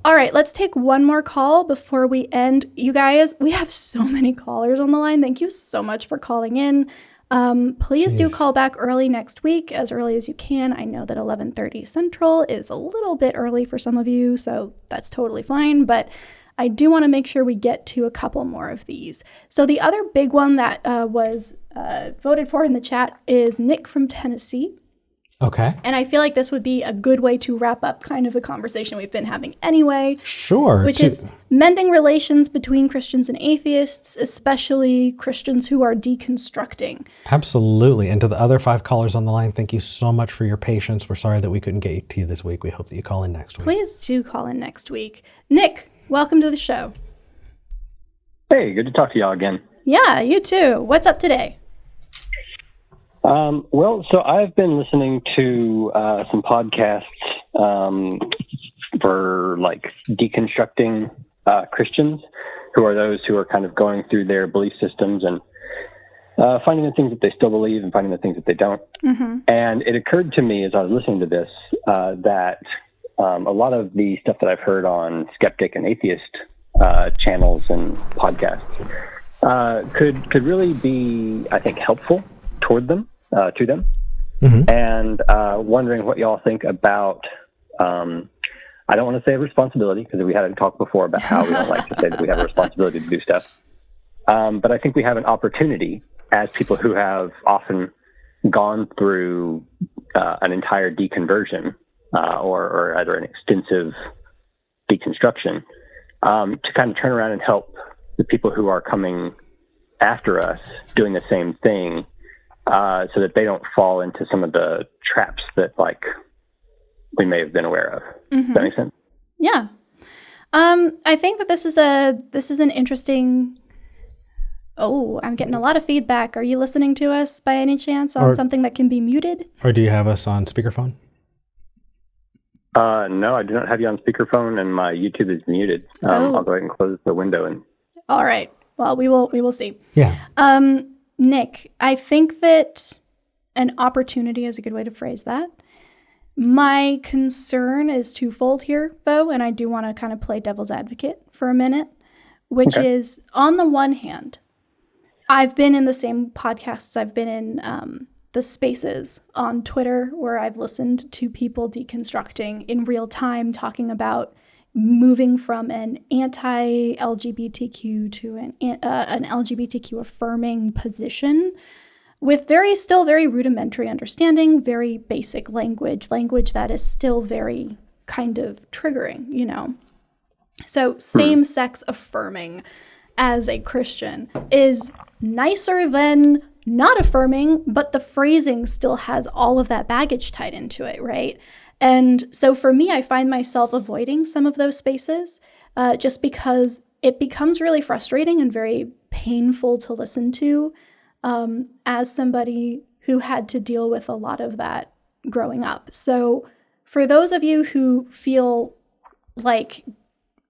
All right, let's take one more call before we end. You guys, we have so many callers on the line. Thank you so much for calling in. Please do call back early next week, as early as you can. I know that 11:30 Central is a little bit early for some of you, so that's totally fine. But I do want to make sure we get to a couple more of these. So the other big one that was voted for in the chat is Nick from Tennessee. Okay. And I feel like this would be a good way to wrap up kind of a conversation we've been having anyway. Sure. Which is mending relations between Christians and atheists, especially Christians who are deconstructing. Absolutely. And to the other 5 callers on the line, thank you so much for your patience. We're sorry that we couldn't get to you this week. We hope that you call in next week. Please do call in next week. Nick, welcome to the show. Hey, good to talk to y'all again. Yeah, you too. What's up today? Well, so I've been listening to some podcasts for like deconstructing Christians, who are those who are kind of going through their belief systems and finding the things that they still believe and finding the things that they don't. Mm-hmm. And it occurred to me as I was listening to this that a lot of the stuff that I've heard on Skeptic and atheist channels and podcasts could really be, I think, helpful toward them. To them, mm-hmm. And wondering what y'all think about, I don't want to say responsibility, because we had a talk before about how we don't like to say that we have a responsibility to do stuff. But I think we have an opportunity as people who have often gone through an entire deconversion or rather an extensive deconstruction to kind of turn around and help the people who are coming after us doing the same thing. So that they don't fall into some of the traps that like we may have been aware of. Mm-hmm. Does that make sense? Yeah. I think that this is an interesting. Oh, I'm getting a lot of feedback. Are you listening to us by any chance on something that can be muted? Or do you have us on speakerphone? No, I do not have you on speakerphone, and my YouTube is muted. I'll go ahead and close the window. And all right. Well, we will see. Yeah. Nick, I think that an opportunity is a good way to phrase that. My concern is twofold here, though, and I do want to kind of play devil's advocate for a minute, which is, on the one hand, I've been in the same podcasts, I've been in the spaces on Twitter where I've listened to people deconstructing in real time, talking about moving from an anti-LGBTQ to an LGBTQ affirming position with still very rudimentary understanding, very basic language that is still very kind of triggering, you know. So same-sex affirming as a Christian is nicer than not affirming, but the phrasing still has all of that baggage tied into it, right? And so for me, I find myself avoiding some of those spaces just because it becomes really frustrating and very painful to listen to as somebody who had to deal with a lot of that growing up. So for those of you who feel like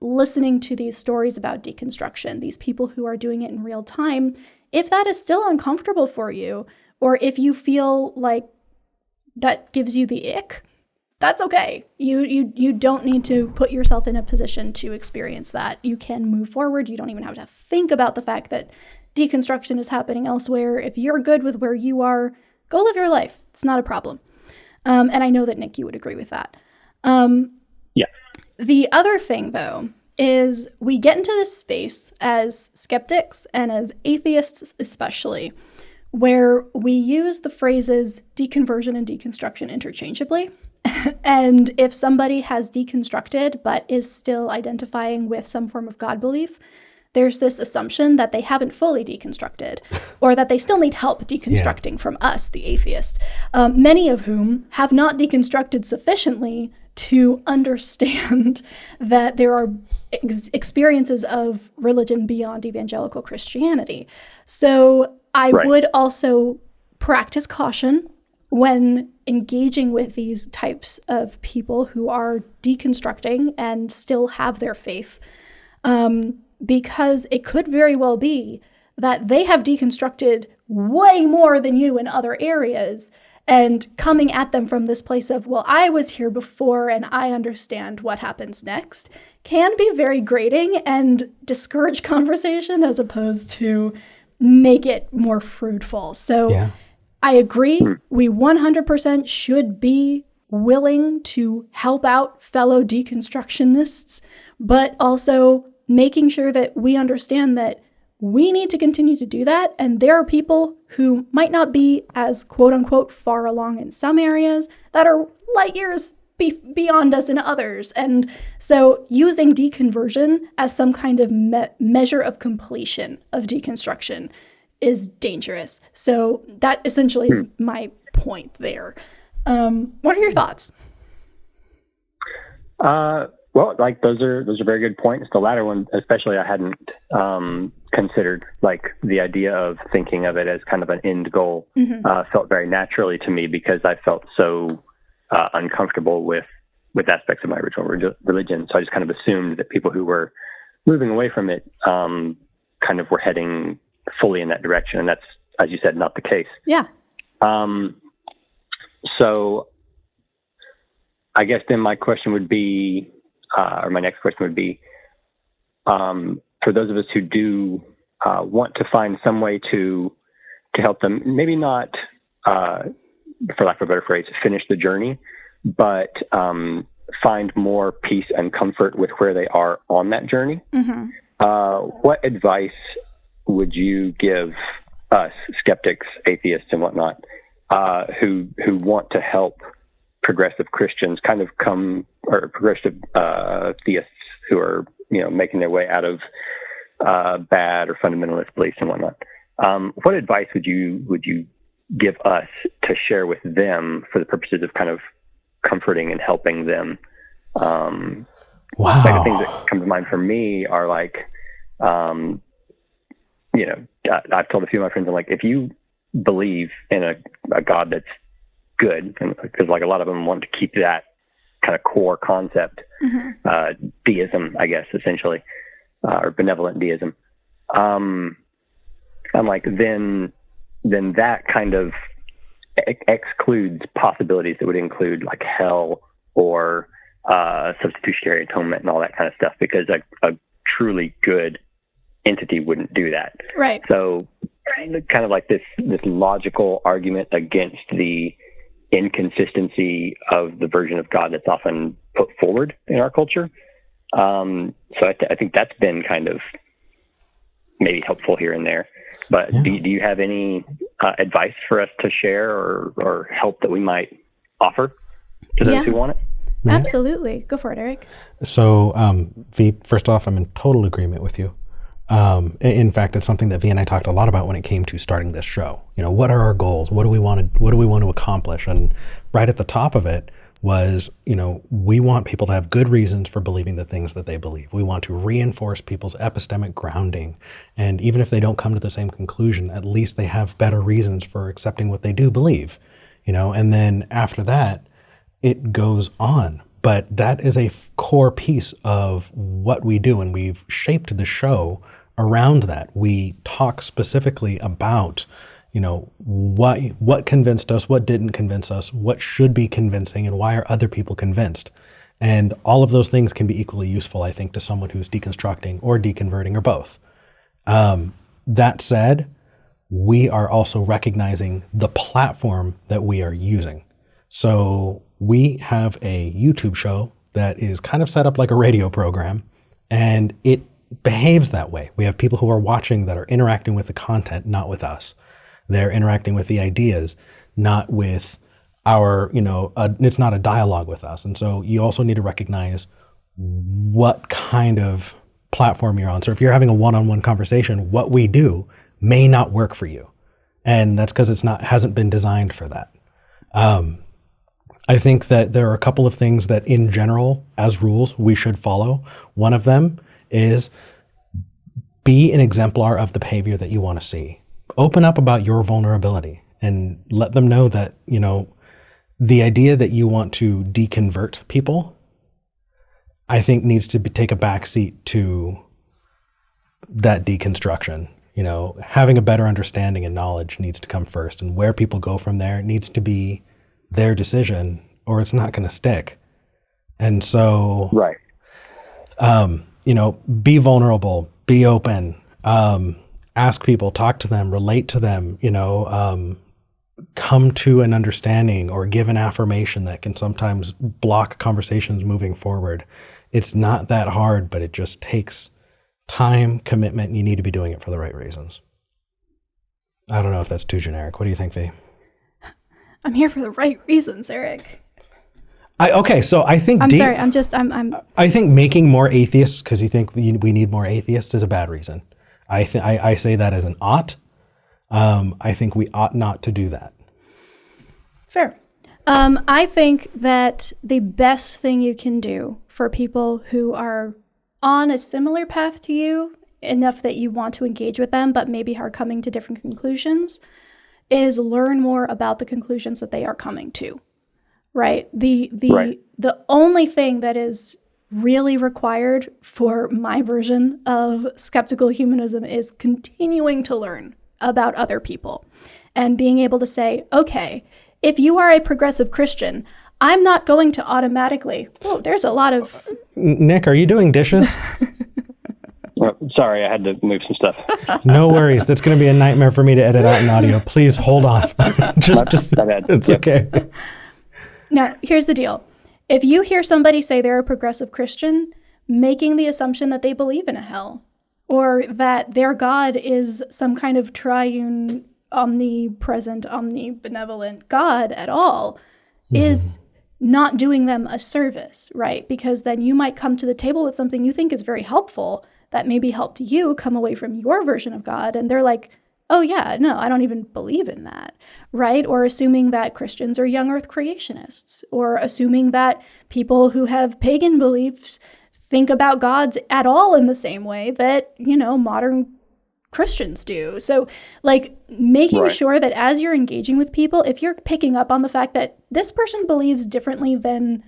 listening to these stories about deconstruction, these people who are doing it in real time, if that is still uncomfortable for you, or if you feel like that gives you the ick, that's okay. You don't need to put yourself in a position to experience that. You can move forward. You don't even have to think about the fact that deconstruction is happening elsewhere. If you're good with where you are, go live your life. It's not a problem. And I know that, Nick, you would agree with that. Yeah. The other thing, though, is we get into this space as skeptics and as atheists especially, where we use the phrases deconversion and deconstruction interchangeably. And if somebody has deconstructed but is still identifying with some form of God belief, there's this assumption that they haven't fully deconstructed or that they still need help deconstructing from us, the atheist, many of whom have not deconstructed sufficiently to understand that there are experiences of religion beyond evangelical Christianity. So I would also practice caution when engaging with these types of people who are deconstructing and still have their faith, because it could very well be that they have deconstructed way more than you in other areas, And coming at them from this place of, well, I was here before and I understand what happens next, can be very grating and discourage conversation as opposed to make it more fruitful. So I agree. We 100% should be willing to help out fellow deconstructionists, but also making sure that we understand that we need to continue to do that. And there are people who might not be as quote unquote far along in some areas that are light years beyond us in others. And so using deconversion as some kind of measure of completion of deconstruction is dangerous. So that essentially is my point there. What are your thoughts? Well, like those are very good points. The latter one, especially, I hadn't considered. Like the idea of thinking of it as kind of an end goal felt very naturally to me because I felt so uncomfortable with aspects of my original religion. So I just kind of assumed that people who were moving away from it kind of were heading fully in that direction, and that's, as you said, not the case. Yeah. So I guess then my question would be, or my next question would be, for those of us who do want to find some way to help them, maybe not, for lack of a better phrase, finish the journey, but find more peace and comfort with where they are on that journey. What advice would you give us, skeptics, atheists, and whatnot, who want to help progressive Christians kind of or progressive theists who are, making their way out of bad or fundamentalist beliefs and whatnot? What advice would you give us to share with them for the purposes of kind of comforting and helping them? Wow. Like the things that come to mind for me are like, I've told a few of my friends, I'm like, if you believe in a God that's good, because like a lot of them want to keep that kind of core concept, deism, I guess, essentially, or benevolent deism. I'm like, then that kind of excludes possibilities that would include like hell or substitutionary atonement and all that kind of stuff, because a truly good entity wouldn't do that. Right. So kind of like this logical argument against the inconsistency of the version of God that's often put forward in our culture. So I think that's been kind of maybe helpful here and there. But do you have any advice for us to share or help that we might offer to those who want it? Absolutely. Go for it, Eric. So, V, first off, I'm in total agreement with you. In fact, it's something that V and I talked a lot about when it came to starting this show. What are our goals? What do we want to accomplish? And right at the top of it was, we want people to have good reasons for believing the things that they believe. We want to reinforce people's epistemic grounding. And even if they don't come to the same conclusion, at least they have better reasons for accepting what they do believe, and then after that, it goes on. But that is a core piece of what we do, and we've shaped the show around that. We talk specifically about, what convinced us, what didn't convince us, what should be convincing, and why are other people convinced. And all of those things can be equally useful, I think, to someone who's deconstructing or deconverting or both. That said, we are also recognizing the platform that we are using. So we have a YouTube show that is kind of set up like a radio program, and it behaves that way. We have people who are watching that are interacting with the content, not with us. They're interacting with the ideas, not with our, it's not a dialogue with us. And so you also need to recognize what kind of platform you're on. So if you're having a one-on-one conversation, what we do may not work for you. And that's because hasn't been designed for that. I think that there are a couple of things that in general, as rules, we should follow. One of them is be an exemplar of the behavior that you want to see. Open up about your vulnerability and let them know that, the idea that you want to deconvert people, I think needs to take a backseat to that deconstruction. having a better understanding and knowledge needs to come first, and where people go from there needs to be their decision, or it's not going to stick. And so, right. Be vulnerable, be open, ask people, talk to them, relate to them, come to an understanding or give an affirmation that can sometimes block conversations moving forward. It's not that hard, but it just takes time, commitment, and you need to be doing it for the right reasons. I don't know if that's too generic. What do you think, V? I'm here for the right reasons, Eric. So I think... I think making more atheists because you think we need more atheists is a bad reason. I say that as an ought. I think we ought not to do that. Fair. I think that the best thing you can do for people who are on a similar path to you, enough that you want to engage with them, but maybe are coming to different conclusions, is learn more about the conclusions that they are coming to. Right? The only thing that is really required for my version of skeptical humanism is continuing to learn about other people and being able to say, okay, if you are a progressive Christian, I'm not going to automatically, there's a lot of... Nick, are you doing dishes? Sorry, I had to move some stuff. No worries. That's going to be a nightmare for me to edit out in audio. Please hold on. It's okay. Now, here's the deal. If you hear somebody say they're a progressive Christian, making the assumption that they believe in a hell, or that their God is some kind of triune, omnipresent, omnibenevolent God at all, is not doing them a service, right? Because then you might come to the table with something you think is very helpful that maybe helped you come away from your version of God, and they're like, oh yeah, no, I don't even believe in that, right? Or assuming that Christians are young earth creationists, or assuming that people who have pagan beliefs think about gods at all in the same way that, modern Christians do. So making sure that as you're engaging with people, if you're picking up on the fact that this person believes differently than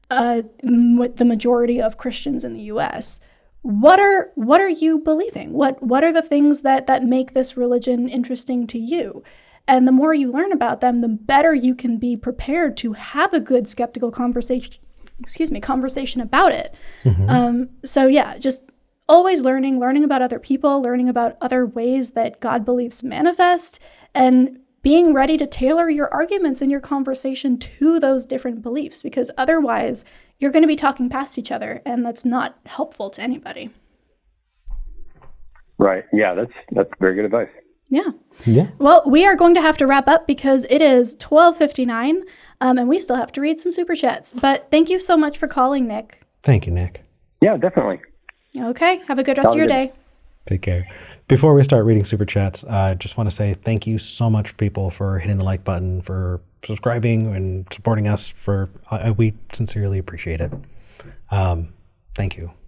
the majority of Christians in the US, what are you believing? What are the things that make this religion interesting to you? And the more you learn about them, the better you can be prepared to have a good skeptical conversation about it. So yeah, just always learning about other people, learning about other ways that God beliefs manifest, and being ready to tailor your arguments and your conversation to those different beliefs, because otherwise you're going to be talking past each other, and that's not helpful to anybody. Right. Yeah, that's very good advice. Yeah. Well, we are going to have to wrap up because it is 12:59, and we still have to read some super chats. But thank you so much for calling, Nick. Thank you, Nick. Yeah, definitely. Okay. Have a good rest of your day. Take care. Before we start reading super chats, I just want to say thank you so much, people, for hitting the like button, for subscribing and supporting us. We sincerely appreciate it. Thank you.